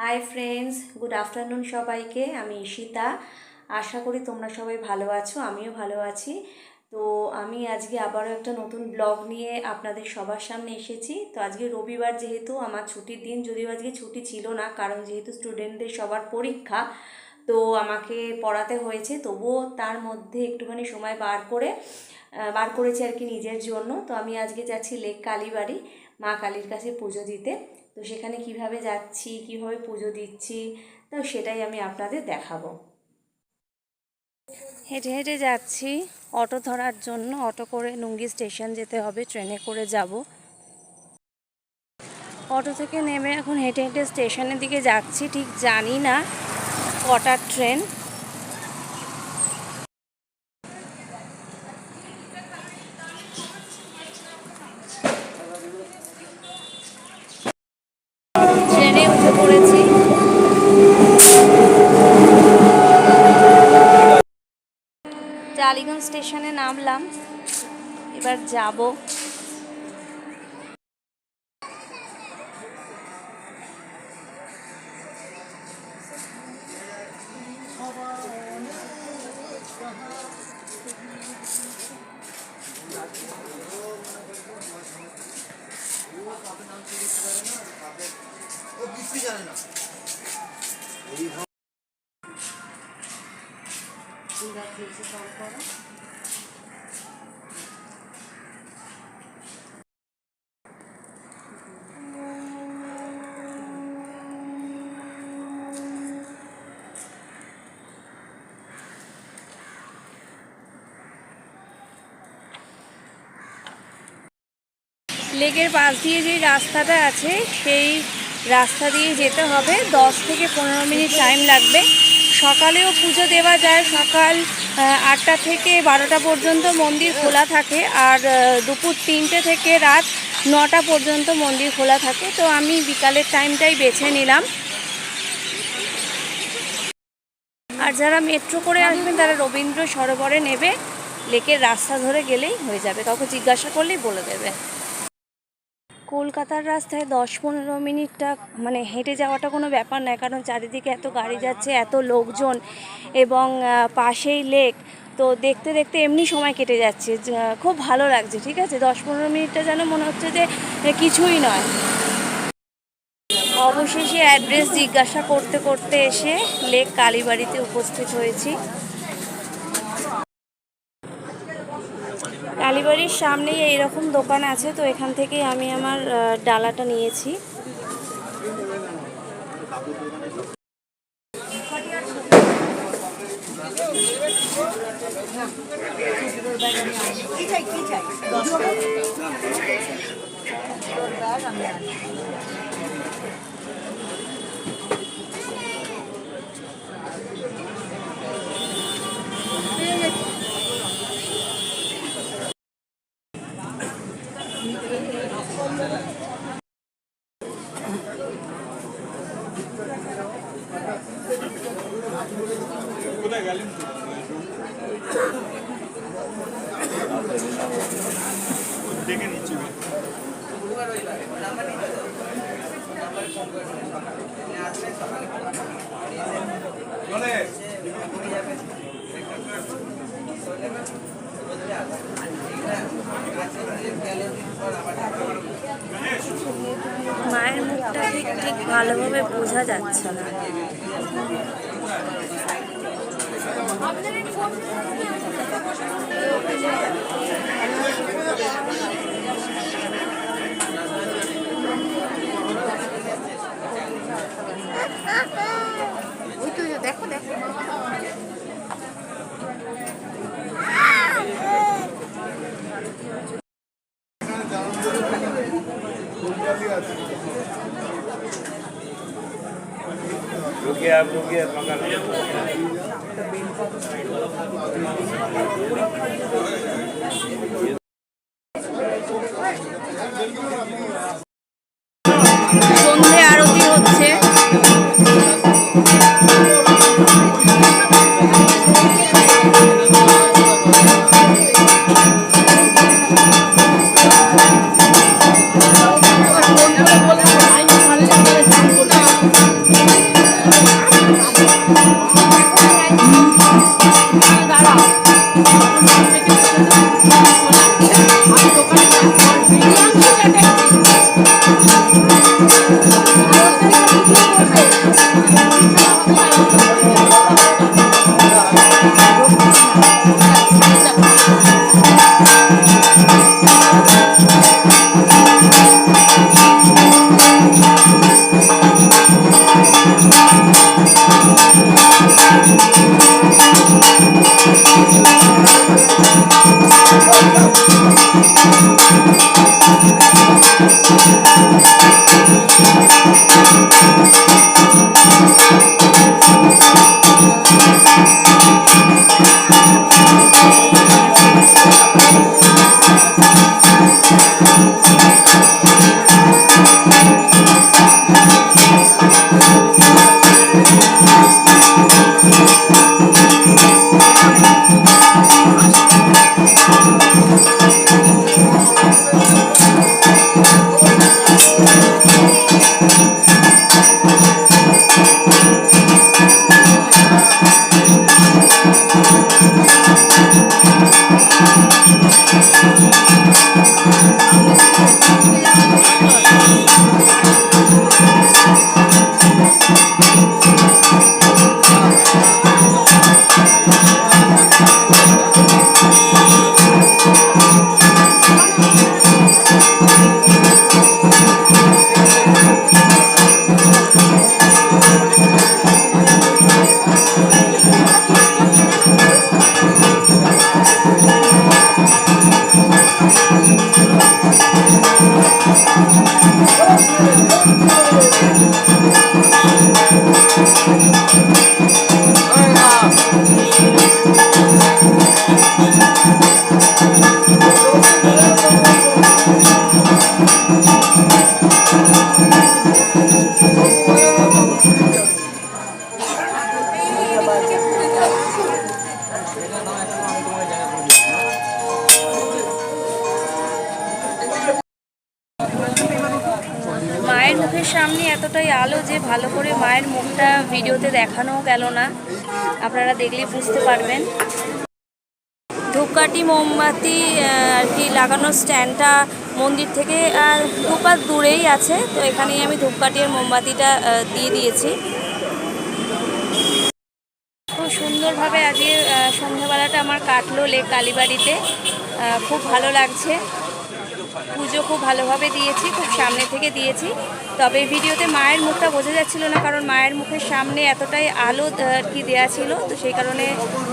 Hi friends, good afternoon সবাইকে। আমি ঈশিতা। আশা করি তোমরা সবাই ভালো আছো, আমিও ভালো আছি। তো আমি আজকে আবারও একটা নতুন ব্লগ নিয়ে আপনাদের সবার সামনে এসেছি। তো আজকে রবিবার, যেহেতু আমার ছুটির দিন, যদিও আজকে ছুটি ছিল না, কারণ যেহেতু স্টুডেন্টদের সবার পরীক্ষা, তো আমাকে পড়াতে হয়েছে। তবুও তার মধ্যে একটুখানি সময় বার করেছি আর কি নিজের জন্য। তো আমি আজকে যাচ্ছি লেক কালীবাড়ি, মা কালীর কাছে পুজো দিতে। তো সেখানে কিভাবে যাচ্ছি, কিভাবে পুজো দিচ্ছি, তো সেটাই আমি আপনাদের দেখাবো। হেঁটে হেঁটে যাচ্ছি অটো ধরার জন্য। অটো করে নুঙ্গি স্টেশন যেতে হবে, ট্রেনে করে যাব। অটো থেকে নেমে এখন হেঁটে হেঁটে স্টেশনের দিকে যাচ্ছি। ঠিক জানি না কটার ট্রেন। ট্রেনে উঠে পড়েছি। টালিগঞ্জ স্টেশনে নামলাম, এবার যাব। লেকের পাশ দিয়ে যে রাস্তাটা আছে, সেই রাস্তা দিয়ে যেতে হবে। 10 থেকে 15 মিনিট টাইম লাগবে। সকালেও পুজো দেওয়া যায়। সকাল 8টা থেকে 12টা পর্যন্ত মন্দির খোলা থাকে, আর দুপুর 3টে থেকে রাত 9টা পর্যন্ত মন্দির খোলা থাকে। তো আমি বিকালের টাইমটাই বেছে নিলাম। আর যারা মেট্রো করে আসবেন তারা রবীন্দ্র সরোবরে নেবে, লেকের রাস্তা ধরে গেলেই হয়ে যাবে। কাউকে জিজ্ঞাসা করলেই বলে দেবে। কলকাতার রাস্তায় 10-15 মিনিটটা মানে হেঁটে যাওয়াটা কোনো ব্যাপার নয়, কারণ চারিদিকে এত গাড়ি যাচ্ছে, এত লোকজন, এবং পাশেই লেক। তো দেখতে দেখতে এমনি সময় কেটে যাচ্ছে, খুব ভালো লাগছে। ঠিক আছে, 10-15 মিনিটটা যেন মনে হচ্ছে যে কিছুই নয়। অবশেষে অ্যাড্রেস জিজ্ঞাসা করতে করতে এসে লেক কালীবাড়িতে উপস্থিত হয়েছি। কালীবাড়ির সামনেই এইরকম দোকান আছে, তো এখান থেকেই আমি আমার ডালাটা নিয়েছি। মায়ের মুখটা ঠিক ভালোভাবে বোঝা যাচ্ছে না। ওই তো দেখো দেখো। रुकिए সন্ধে আরতি হচ্ছে। মায়ের মুখের সামনে এতটাই আলো যে ভালো করে মায়ের মুখটা ভিডিওতে দেখানোও গেল না, আপনারা দেখলে বুঝতে পারবেন। ধূপকাঠি মোমবাতি আর কি লাগানোর স্ট্যান্ডটা মন্দির থেকে দুপাত দূরেই আছে, তো এখানেই আমি ধূপকাঠি আর মোমবাতিটা দিয়ে দিয়েছি। খুব সুন্দরভাবে আজকে সন্ধ্যাবেলাটা আমার কাটলো লেক কালীবাড়িতে, খুব ভালো লাগছে। পুজো খুব ভালোভাবে দিয়েছি, খুব সামনে থেকে দিয়েছি। তবে ভিডিওতে মায়ের মুখটা বোঝা যাচ্ছিল না, কারণ মায়ের মুখের সামনে এতটাই আলো আর কি দেওয়া ছিল, তো সেই কারণে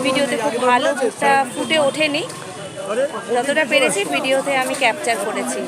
ভিডিওতে খুব ভালো মুখটা ফুটে ওঠেনি। যতটা পেরেছি ভিডিওতে আমি ক্যাপচার করেছি।